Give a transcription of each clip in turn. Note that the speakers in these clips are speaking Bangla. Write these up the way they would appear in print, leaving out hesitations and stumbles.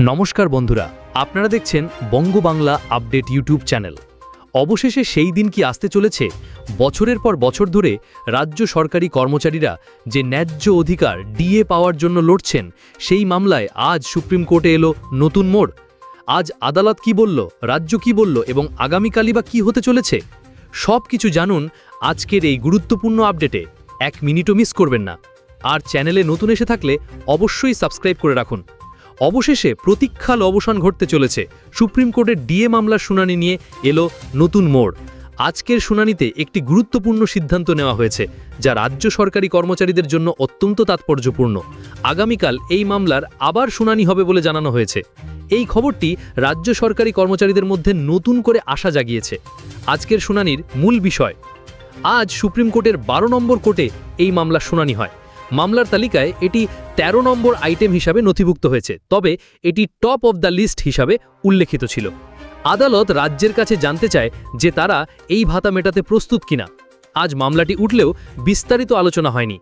নমস্কার বন্ধুরা, আপনারা দেখছেন বঙ্গবাংলা আপডেট ইউটিউব চ্যানেল। অবশেষে সেই দিন কি আসতে চলেছে বছরের পর বছর ধরে রাজ্য সরকারি কর্মচারীরা যে ন্যায্য অধিকার ডিএ পাওয়ার জন্য লড়ছেন, সেই মামলায় আজ সুপ্রিম কোর্টে এলো নতুন মোড়। আজ আদালত কি বলল, রাজ্য কি বলল এবং আগামীকালই বা কি হতে চলেছে, সব কিছু জানুন আজকের এই গুরুত্বপূর্ণ আপডেটে। এক মিনিটও মিস করবেন না। আর চ্যানেলে নতুন এসে থাকলে অবশ্যই সাবস্ক্রাইব করে রাখুন। অবশেষে প্রতীক্ষাল অবসান ঘটতে চলেছে। সুপ্রিম কোর্টের ডিএ মামলার শুনানি নিয়ে এলো নতুন মোড়। আজকের শুনানিতে একটি গুরুত্বপূর্ণ সিদ্ধান্ত নেওয়া হয়েছে, যা রাজ্য সরকারি কর্মচারীদের জন্য অত্যন্ত তাৎপর্যপূর্ণ। আগামীকাল এই মামলার আবার শুনানি হবে বলে জানানো হয়েছে। এই খবরটি রাজ্য সরকারি কর্মচারীদের মধ্যে নতুন করে আশা জাগিয়েছে। আজকের শুনানির মূল বিষয়, আজ সুপ্রিম কোর্টের 12 নম্বর কোর্টে এই মামলার শুনানি হয়। মামলার তালিকায় এটি 13 নম্বর আইটেম হিসাবে নথিভুক্ত হয়েছে, তবে এটি টপ অফ দ্য লিস্ট হিসাবে উল্লেখিত ছিল। আদালত রাজ্যের কাছে জানতে চায় যে তারা এই ভাতা মেটাতে প্রস্তুত কিনা। আজ মামলাটি উঠলেও বিস্তারিত আলোচনা হয়নি।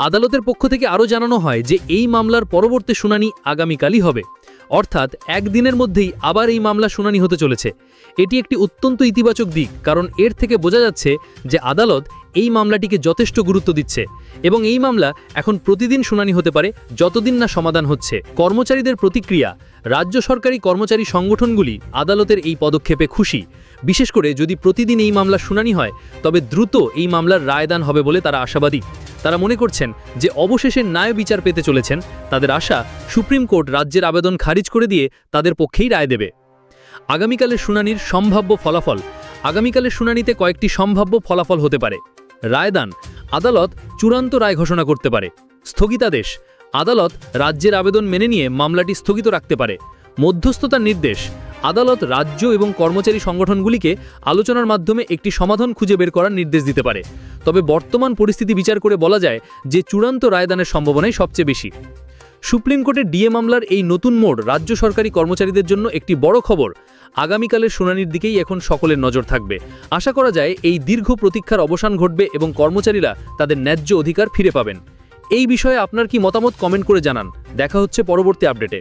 আদালতের পক্ষ থেকে আরও জানানো হয় যে এই মামলার পরবর্তী শুনানি আগামীকালই হবে, অর্থাৎ একদিনের মধ্যেই আবার এই মামলা শুনানি হতে চলেছে। এটি একটি অত্যন্ত ইতিবাচক দিক, কারণ এর থেকে বোঝা যাচ্ছে যে আদালত এই মামলাটিকে যথেষ্ট গুরুত্ব দিচ্ছে এবং এই মামলা এখন প্রতিদিন শুনানি হতে পারে যতদিন না সমাধান হচ্ছে। কর্মচারীদের প্রতিক্রিয়া, রাজ্য সরকারি কর্মচারী সংগঠনগুলি আদালতের এই পদক্ষেপে খুশি। বিশেষ করে যদি প্রতিদিন এই মামলার শুনানি হয়, তবে দ্রুত এই মামলার রায়দান হবে বলে তারা আশাবাদী। তারা মনে করছেন যে অবশেষে ন্যায় বিচার পেতে চলেছেন। তাদের আশা, সুপ্রিম কোর্ট রাজ্যের আবেদন খারিজ করে দিয়ে তাদের পক্ষেই রায় দেবে। আগামীকালের শুনানির সম্ভাব্য ফলাফল। আগামীকালের শুনানিতে কয়েকটি সম্ভাব্য ফলাফল হতে পারে। রায়দান, আদালত চূড়ান্ত রায় ঘোষণা করতে পারে। স্থগিতাদেশ, আদালত রাজ্যের আবেদন মেনে নিয়ে মামলাটি স্থগিত রাখতে পারে। মধ্যস্থতার নির্দেশ, আদালত রাজ্য এবং কর্মচারী সংগঠনগুলিকে আলোচনার মাধ্যমে একটি সমাধান খুঁজে বের করার নির্দেশ দিতে পারে। তবে বর্তমান পরিস্থিতি বিচার করে বলা যায় যে চূড়ান্ত রায়দানের সম্ভাবনাই সবচেয়ে বেশি। সুপ্রিম কোর্টের ডিএ মামলার এই নতুন মোড় রাজ্য সরকারি কর্মচারীদের জন্য একটি বড় খবর। আগামীকালের শুনানির দিকেই এখন সকলের নজর থাকবে। আশা করা যায় এই দীর্ঘ প্রতীক্ষার অবসান ঘটবে এবং কর্মচারীরা তাদের ন্যায্য অধিকার ফিরে পাবেন। এই বিষয়ে আপনার কি মতামত কমেন্ট করে জানান। দেখা হচ্ছে পরবর্তী আপডেটে।